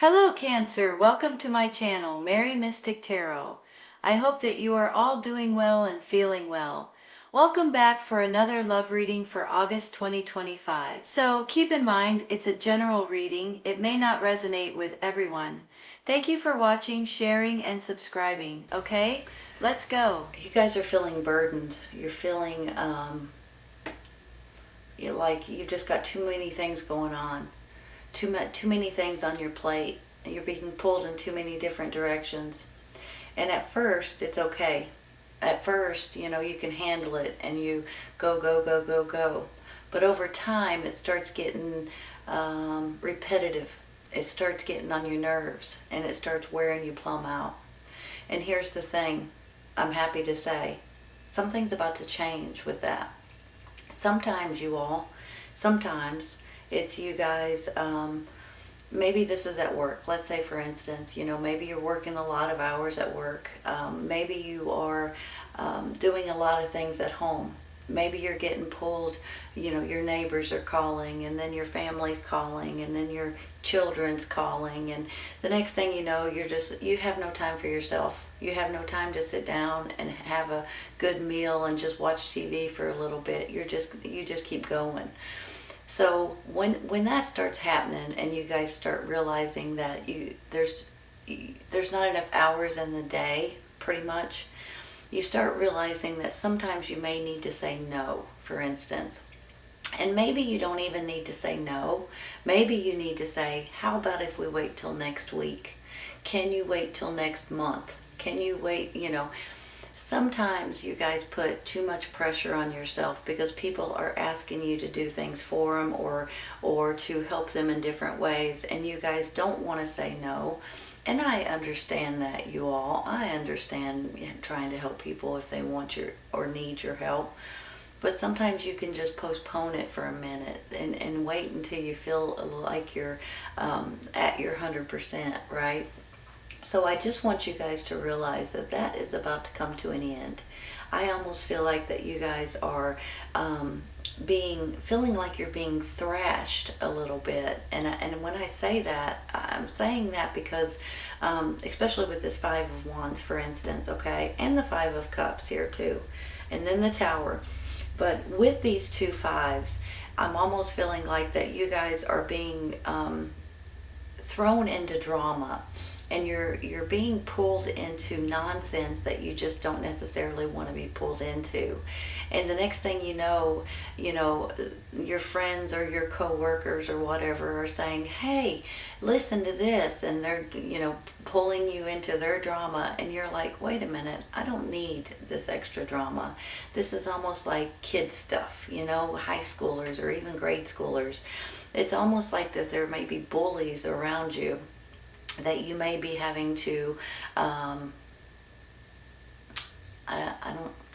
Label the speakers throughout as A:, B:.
A: Hello Cancer, welcome to my channel, Mary Mystic Tarot. I hope that you are all doing well and feeling well. Welcome back for another love reading for August 2025. So keep in mind, it's a general reading. It may not resonate with everyone. Thank you for watching, sharing, and subscribing. Okay, let's go. You guys are feeling burdened. You're feeling like you've just got too many things going on. Too many things on your plate. You're being pulled in too many different directions. And at first, it's okay. At first, you can handle it and you go, go, go, go, go. But over time, it starts getting repetitive. It starts getting on your nerves and it starts wearing you plumb out. And here's the thing, I'm happy to say, something's about to change with that. Sometimes it's you guys, maybe this is at work. Let's say, for instance, maybe you're working a lot of hours at work. Maybe you are doing a lot of things at home. Maybe you're getting pulled, your neighbors are calling, and then your family's calling, and then your children's calling, and the next thing you know, you have no time for yourself. You have no time to sit down and have a good meal and just watch TV for a little bit. You just keep going. So when that starts happening and you guys start realizing that there's not enough hours in the day, pretty much, you start realizing that sometimes you may need to say no, for instance. And maybe you don't even need to say no. Maybe you need to say, how about if we wait till next week? Can you wait till next month? Can you wait, Sometimes you guys put too much pressure on yourself because people are asking you to do things for them or to help them in different ways, and you guys don't want to say no. And I understand that, you all. I understand trying to help people if they want your or need your help. But sometimes you can just postpone it for a minute and wait until you feel like you're at your 100%, right? So I just want you guys to realize that is about to come to an end. I almost feel like that you guys are feeling like you're being thrashed a little bit. And when I say that, I'm saying that because, especially with this Five of Wands, for instance, okay, and the Five of Cups here too, and then the Tower. But with these two fives, I'm almost feeling like that you guys are being thrown into drama. And you're being pulled into nonsense that you just don't necessarily want to be pulled into. And the next thing you know, your friends or your co-workers or whatever are saying, hey, listen to this. And they're, pulling you into their drama. And you're like, wait a minute, I don't need this extra drama. This is almost like kid stuff, high schoolers or even grade schoolers. It's almost like that there may be bullies around you that you may be having to, I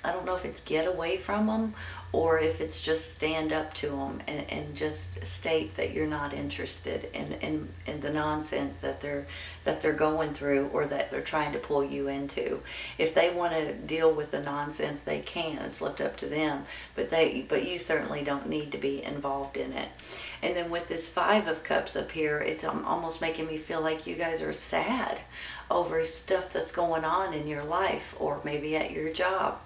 A: don't know if it's get away from them or if it's just stand up to them and just state that you're not interested in the nonsense that they're going through or that they're trying to pull you into. If they want to deal with the nonsense, they can. It's left up to them, but you certainly don't need to be involved in it. And then with this Five of Cups up here, it's almost making me feel like you guys are sad over stuff that's going on in your life or maybe at your job.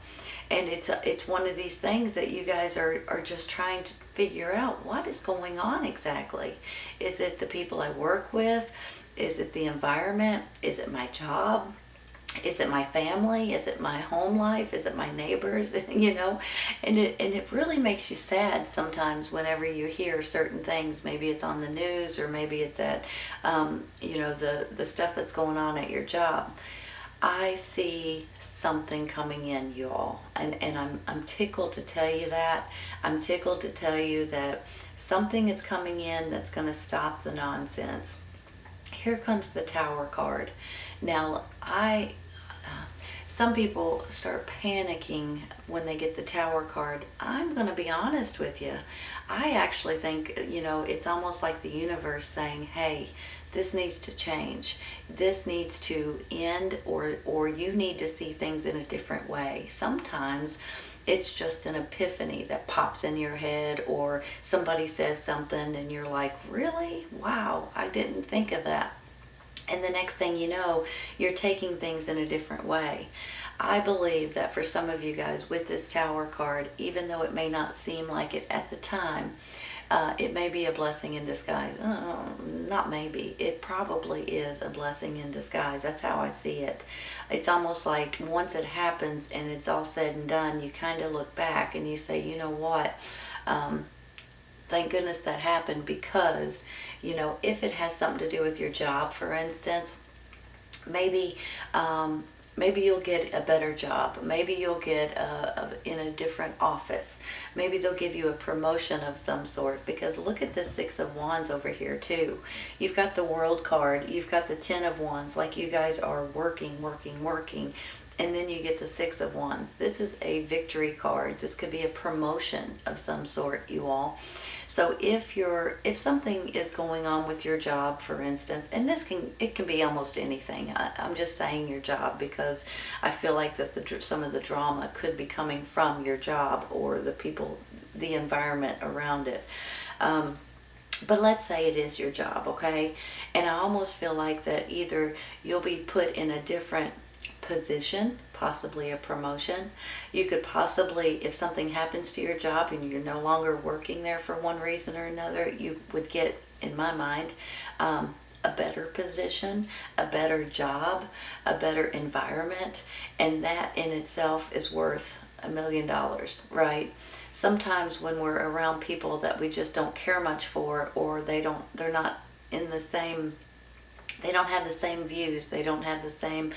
A: And it's one of these things that you guys are just trying to figure out what is going on exactly. Is it the people I work with? Is it the environment? Is it my job? Is it my family? Is it my home life? Is it my neighbors? And it really makes you sad sometimes whenever you hear certain things. Maybe it's on the news or maybe it's at the stuff that's going on at your job. I see something coming in, y'all, and I'm tickled to tell you that. I'm tickled to tell you that something is coming in that's going to stop the nonsense. Here comes the Tower card. Now, some people start panicking when they get the Tower card. I'm going to be honest with you. I actually think, it's almost like the universe saying, hey, this needs to change. This needs to end, or you need to see things in a different way. Sometimes it's just an epiphany that pops in your head, or somebody says something and you're like, really? Wow, I didn't think of that. And the next thing you know, you're taking things in a different way. I believe that for some of you guys with this Tower card, even though it may not seem like it at the time, it may be a blessing in disguise. Not maybe. It probably is a blessing in disguise. That's how I see it. It's almost like once it happens and it's all said and done, you kind of look back and you say, you know what? Thank goodness that happened, because, you know, if it has something to do with your job, for instance, maybe maybe you'll get a better job. Maybe you'll get in a different office. Maybe they'll give you a promotion of some sort, because look at the Six of Wands over here too. You've got the World card, you've got the Ten of Wands, like you guys are working, working, working. And then you get the Six of Wands. This is a victory card. This could be a promotion of some sort, you all. So if something is going on with your job, for instance, and it can be almost anything. I'm just saying your job because I feel like that some of the drama could be coming from your job or the people, the environment around it. But let's say it is your job, okay? And I almost feel like that either you'll be put in a different position, possibly a promotion. You could possibly, if something happens to your job and you're no longer working there for one reason or another, you would get, in my mind, a better position, a better job, a better environment, and that in itself is worth $1 million, right? Sometimes when we're around people that we just don't care much for, or they're not in the same, they don't have the same views, they don't have the same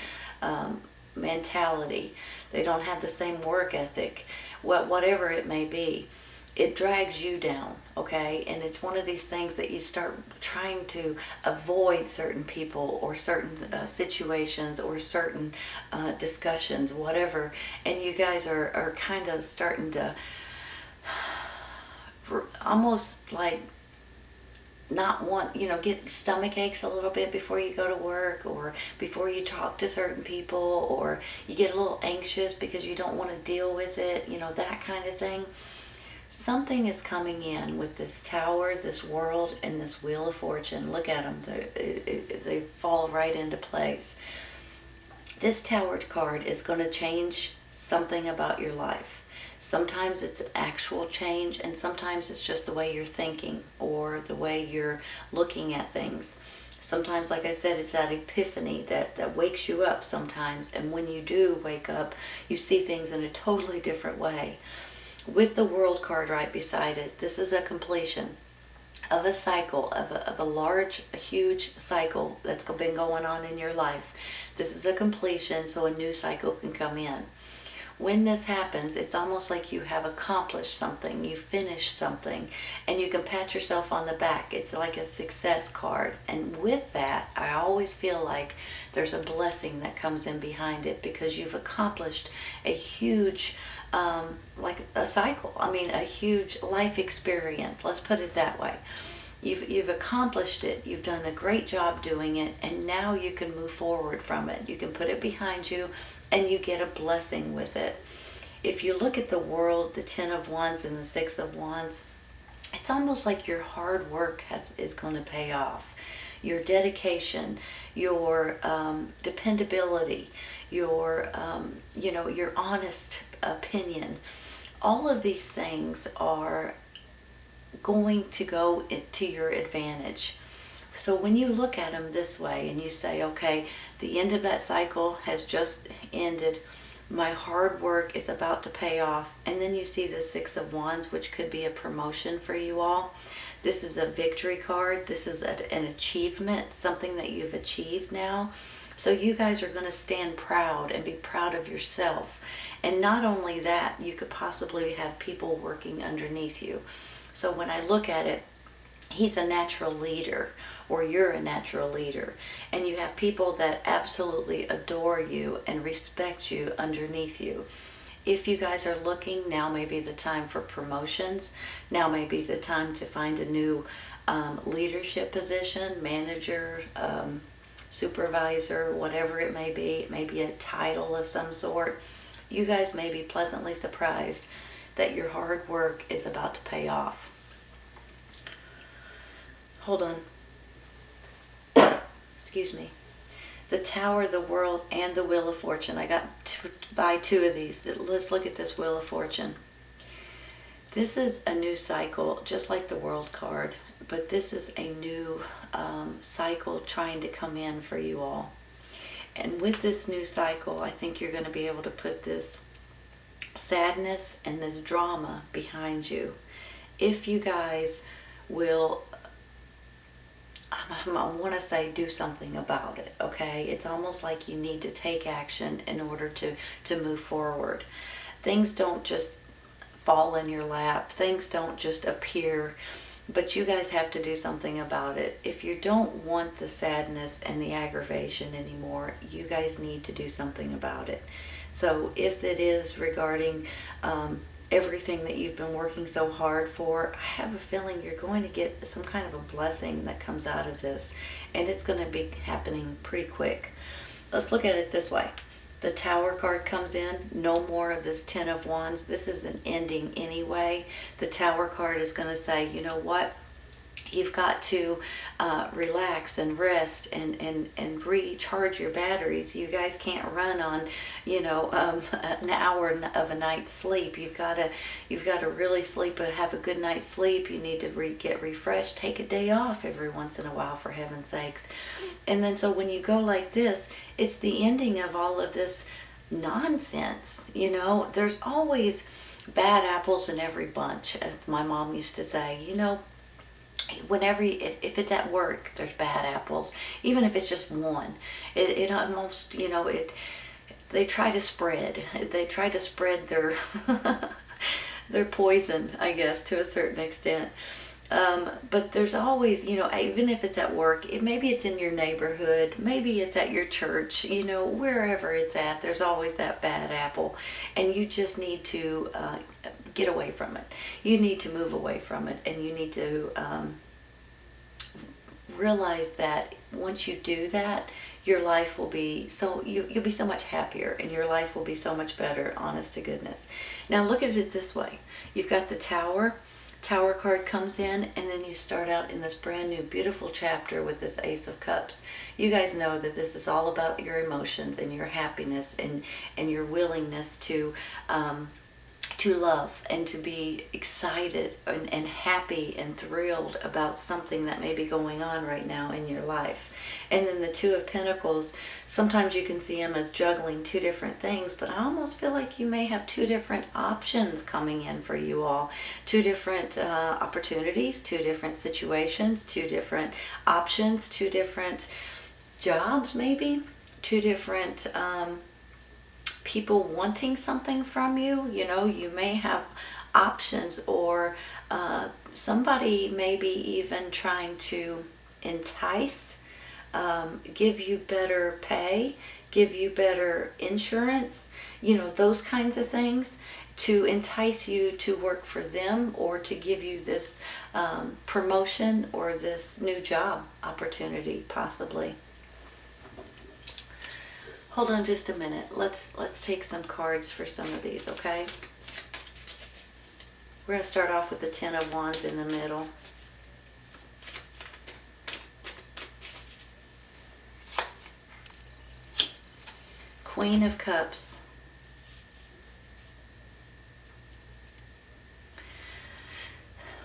A: mentality, they don't have the same work ethic, whatever it may be, it drags you down, okay? And it's one of these things that you start trying to avoid certain people or certain situations or certain discussions, whatever, and you guys are kind of starting to almost like not want, get stomach aches a little bit before you go to work, or before you talk to certain people, or you get a little anxious because you don't want to deal with it, that kind of thing. Something is coming in with this Tower, this World, and this Wheel of Fortune. Look at them. They fall right into place. This Tower card is going to change something about your life. Sometimes it's actual change, and sometimes it's just the way you're thinking or the way you're looking at things. Sometimes, like I said, it's that epiphany that wakes you up sometimes, and when you do wake up, you see things in a totally different way. With the World card right beside it, this is a completion of a cycle, of a huge cycle that's been going on in your life. This is a completion, so a new cycle can come in. When this happens, it's almost like you have accomplished something, you finished something, and you can pat yourself on the back. It's like a success card. And with that, I always feel like there's a blessing that comes in behind it, because you've accomplished a huge, like a cycle. I mean, a huge life experience. Let's put it that way. You've accomplished it, you've done a great job doing it, and now you can move forward from it. You can put it behind you, and you get a blessing with it. If you look at the World, the Ten of Wands, and the Six of Wands, it's almost like your hard work is going to pay off. Your dedication, your dependability, your honest opinion, all of these things are going to go to your advantage. So when you look at them this way and you say, okay, the end of that cycle has just ended, my hard work is about to pay off, and then you see the Six of Wands, which could be a promotion for you all. This is a victory card. This is an achievement, something that you've achieved now. So you guys are going to stand proud and be proud of yourself. And not only that, you could possibly have people working underneath you. So when I look at it, he's a natural leader, or you're a natural leader, and you have people that absolutely adore you and respect you underneath you. If you guys are looking, now may be the time for promotions. Now may be the time to find a new leadership position, manager, supervisor, whatever it may be. It may be a title of some sort. You guys may be pleasantly surprised that your hard work is about to pay off. Hold on. excuse me, the Tower, the World, and the Wheel of Fortune. I got to buy two of these. Let's look at this Wheel of Fortune. This is a new cycle, just like the World card, but this is a new cycle trying to come in for you all. And with this new cycle, I think you're going to be able to put this sadness and this drama behind you. If you guys will, I want to say, do something about it, okay? It's almost like you need to take action in order to move forward. Things don't just fall in your lap. Things don't just appear, but you guys have to do something about it. If you don't want the sadness and the aggravation anymore, you guys need to do something about it. So if it is regarding everything that you've been working so hard for, I have a feeling you're going to get some kind of a blessing that comes out of this, and it's going to be happening pretty quick. Let's look at it this way. The Tower card comes in, no more of this Ten of Wands. This is an ending anyway. The Tower card is going to say, you know what? You've got to relax and rest and recharge your batteries. You guys can't run on, an hour of a night's sleep. You've got to really sleep, have a good night's sleep. You need to get refreshed. Take a day off every once in a while, for heaven's sakes. And then so when you go like this, it's the ending of all of this nonsense. There's always bad apples in every bunch, as my mom used to say. Whenever if it's at work, there's bad apples. Even if it's just one, it almost, they try to spread. They try to spread their their poison, I guess, to a certain extent. But there's always, even if it's at work, maybe it's in your neighborhood, maybe it's at your church, wherever it's at, there's always that bad apple. And you just need to get away from it. You need to move away from it, and you need to realize that once you do that, your life will be you'll be so much happier, and your life will be so much better, honest to goodness. Now look at it this way. You've got the Tower card comes in, and then you start out in this brand new beautiful chapter with this Ace of Cups. You guys know that this is all about your emotions and your happiness and your willingness to love and to be excited and happy and thrilled about something that may be going on right now in your life. And then the Two of Pentacles, sometimes you can see them as juggling two different things, but I almost feel like you may have two different options coming in for you all. Two different opportunities, two different situations, two different options, two different jobs maybe, two different people wanting something from you. You may have options, or somebody maybe even trying to entice, give you better pay, give you better insurance, those kinds of things, to entice you to work for them, or to give you this promotion or this new job opportunity, possibly. Hold on just a minute. Let's take some cards for some of these, okay? We're going to start off with the Ten of Wands in the middle. Queen of Cups.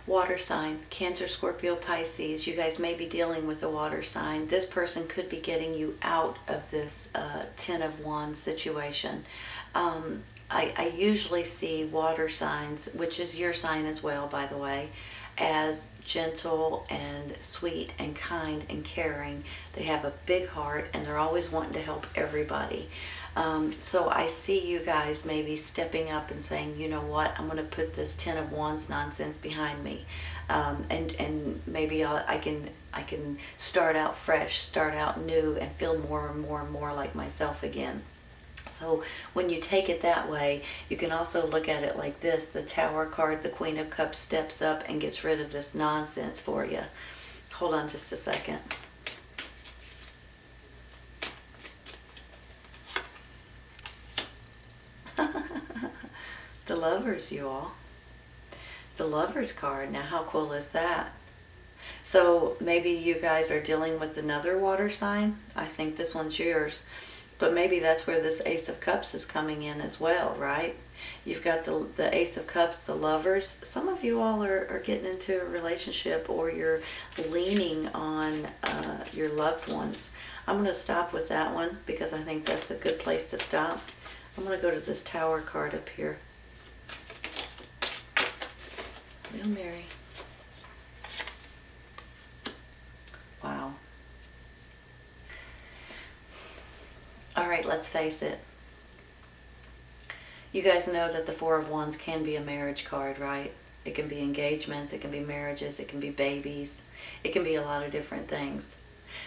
A: Water sign, Cancer, Scorpio, Pisces. You guys may be dealing with a water sign. This person could be getting you out of this Ten of Wands situation. I usually see water signs, which is your sign as well, by the way, as gentle and sweet and kind and caring. They have a big heart, and they're always wanting to help everybody. So I see you guys maybe stepping up and saying, you know what, I'm going to put this Ten of Wands nonsense behind me, and maybe I can start out fresh, start out new, and feel more and more and more like myself again. So when you take it that way, you can also look at it like this. The Tower card, the Queen of Cups, steps up and gets rid of this nonsense for you. Hold on just a second. The Lovers, you all. The Lovers card. Now, how cool is that? So maybe you guys are dealing with another water sign. I think this one's yours. But maybe that's where this Ace of Cups is coming in as well, right? You've got the Ace of Cups, the lovers. Some of you all are getting into a relationship, or you're leaning on your loved ones. I'm going to stop with that one because I think that's a good place to stop. I'm going to go to this Tower card up here. Hail Mary. Wow. All right, let's face it. You guys know that the Four of Wands can be a marriage card, right? It can be engagements, it can be marriages, it can be babies. It can be a lot of different things.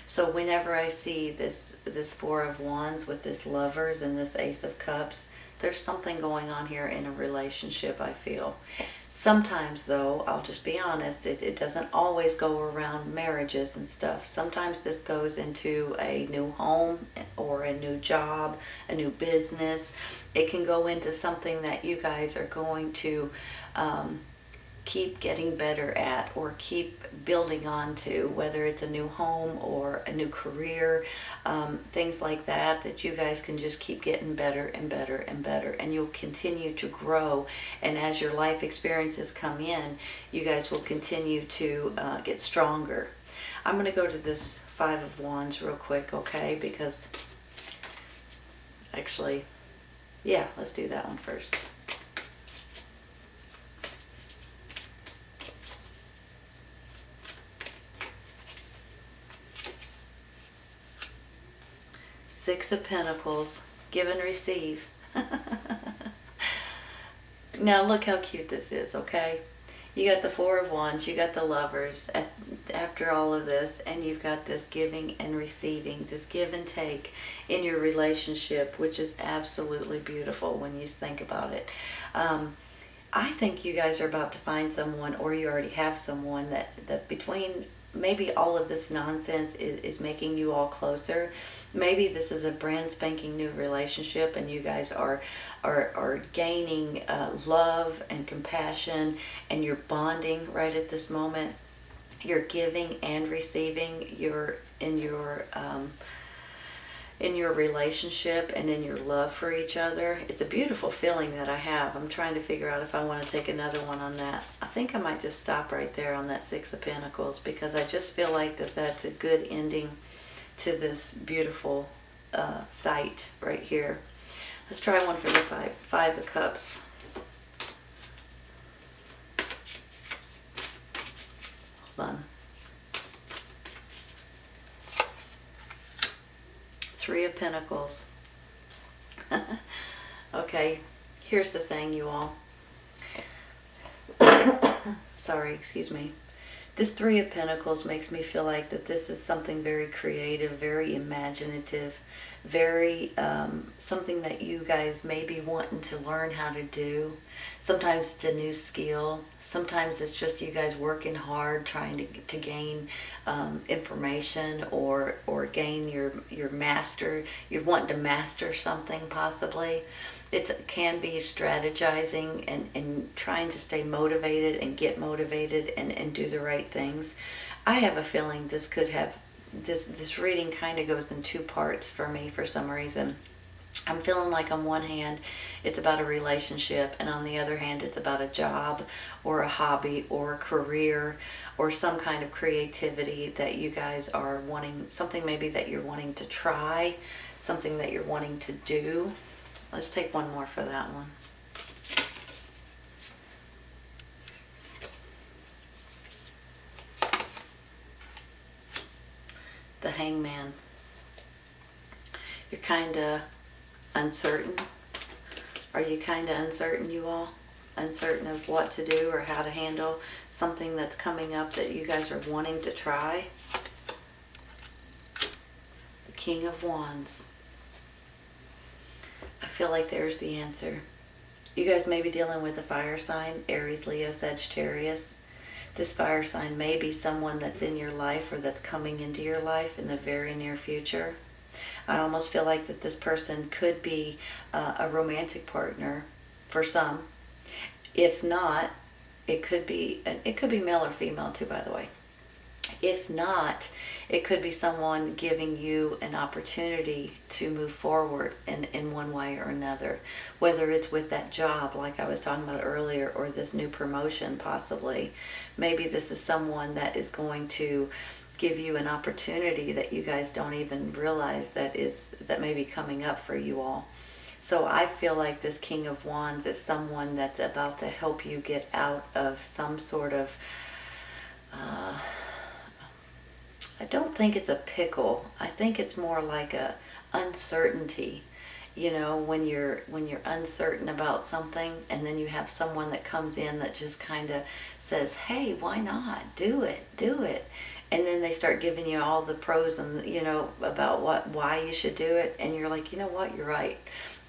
A: So whenever I see this Four of Wands with this Lovers and this Ace of Cups, there's something going on here in a relationship, I feel. Sometimes, though, I'll just be honest, it doesn't always go around marriages and stuff. Sometimes this goes into a new home or a new job, a new business. It can go into something that you guys are going to keep getting better at or keep building on to, whether it's a new home or a new career, things like that, that you guys can just keep getting better and better and better, and you'll continue to grow. And as your life experiences come in, you guys will continue to get stronger. I'm going to go to this Five of Wands real quick, okay? Because actually, yeah, let's do that one first. Six of Pentacles, give and receive. Now look how cute this is, okay? You got the Four of Wands, you got the Lovers after all of this, and you've got this giving and receiving, this give and take in your relationship, which is absolutely beautiful when you think about it. I think you guys are about to find someone, or you already have someone, that between maybe all of this nonsense is making you all closer. Maybe this is a brand spanking new relationship, and you guys are gaining love and compassion, and you're bonding right at this moment. You're giving and receiving. You're in your relationship and in your love for each other. It's a beautiful feeling that I have. I'm trying to figure out if I want to take another one on that. I think I might just stop right there on that Six of Pentacles, because I just feel like that's a good ending to this beautiful sight right here. Let's try one for the Five of Cups. Hold on. Three of Pentacles. Okay, here's the thing, you all. Sorry, excuse me. This Three of Pentacles makes me feel like that this is something very creative, very imaginative, very something that you guys may be wanting to learn how to do. Sometimes it's a new skill. Sometimes it's just you guys working hard trying to gain information or gain your master. You're wanting to master something possibly. It can be strategizing and trying to stay motivated and get motivated and do the right things. I have a feeling this could have, this reading kind of goes in two parts for me for some reason. I'm feeling like on one hand it's about a relationship, and on the other hand it's about a job or a hobby or a career or some kind of creativity that you guys are wanting, something maybe that you're wanting to try, something that you're wanting to do. Let's take one more for that one. The Hangman. You're kind of uncertain. Are you kind of uncertain, you all? Uncertain of what to do or how to handle something that's coming up that you guys are wanting to try? The King of Wands. I feel like there's the answer. You guys may be dealing with a fire sign, Aries, Leo, Sagittarius. This fire sign may be someone that's in your life or that's coming into your life in the very near future. I almost feel like that this person could be a romantic partner for some. If not, it could be male or female too, by the way. If not, it could be someone giving you an opportunity to move forward in one way or another, whether it's with that job like I was talking about earlier, or this new promotion possibly. Maybe this is someone that is going to give you an opportunity that you guys don't even realize that may be coming up for you all. So I feel like this King of Wands is someone that's about to help you get out of some sort of I don't think it's a pickle. I think it's more like a uncertainty. You know, when you're uncertain about something, and then you have someone that comes in that just kind of says, "Hey, why not? Do it. Do it." And then they start giving you all the pros and, about why you should do it, and you're like, "You know what? You're right."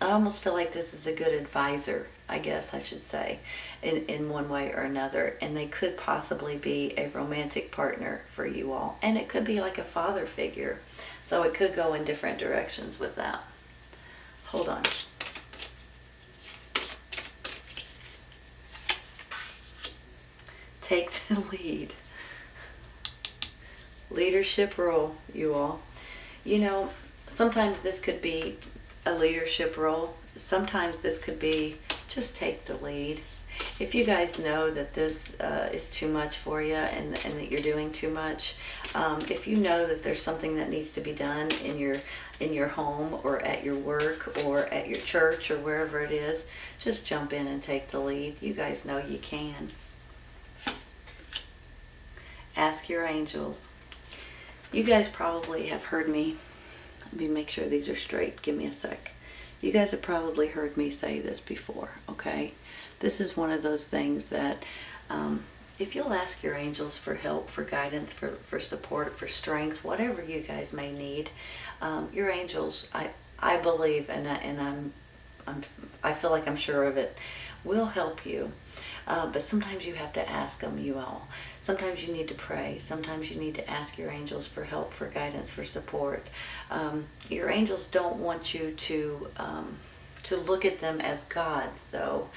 A: I almost feel like this is a good advisor, I guess I should say, in one way or another. And they could possibly be a romantic partner for you all. And it could be like a father figure. So it could go in different directions with that. Hold on. Take the lead. Leadership role, you all. Sometimes this could be a leadership role. Sometimes this could be just take the lead. If you guys know that this is too much for you, and that you're doing too much, if you know that there's something that needs to be done in your home, or at your work, or at your church, or wherever it is, just jump in and take the lead. You guys know you can. Ask your angels. You guys probably have heard me. Let me make sure these are straight. Give me a sec. You guys have probably heard me say this before, okay? This is one of those things that if you'll ask your angels for help, for guidance, for support, for strength, whatever you guys may need, your angels, I believe, and I feel like I'm sure of it, will help you. But sometimes you have to ask them, you all. Sometimes you need to pray. Sometimes you need to ask your angels for help, for guidance, for support. Your angels don't want you to look at them as gods, though.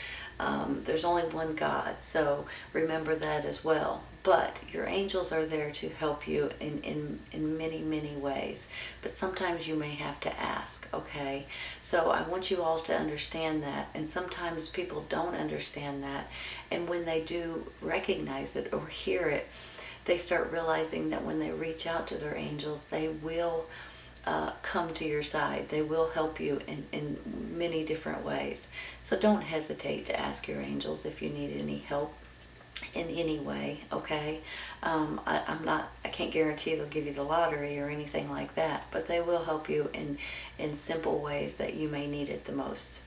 A: There's only one God, so remember that as well. But your angels are there to help you in many, many ways. But sometimes you may have to ask, okay? So I want you all to understand that. And sometimes people don't understand that. And when they do recognize it or hear it, they start realizing that when they reach out to their angels, they will come to your side. They will help you in many different ways. So don't hesitate to ask your angels if you need any help in any way, okay? I can't guarantee they'll give you the lottery or anything like that, but they will help you in simple ways that you may need it the most.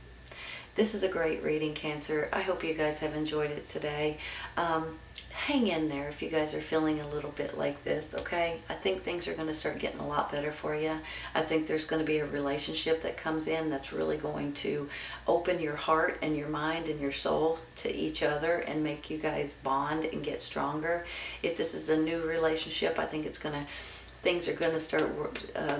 A: This is a great reading, Cancer. I hope you guys have enjoyed it today. Hang in there if you guys are feeling a little bit like this, okay? I think things are going to start getting a lot better for you. I think there's going to be a relationship that comes in that's really going to open your heart and your mind and your soul to each other and make you guys bond and get stronger. If this is a new relationship, I think things are going to start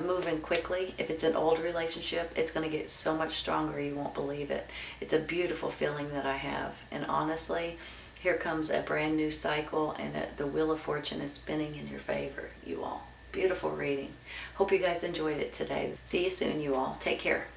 A: moving quickly. If it's an old relationship, it's going to get so much stronger you won't believe it. It's a beautiful feeling that I have. And honestly, here comes a brand new cycle, and the Wheel of Fortune is spinning in your favor, you all. Beautiful reading. Hope you guys enjoyed it today. See you soon, you all. Take care.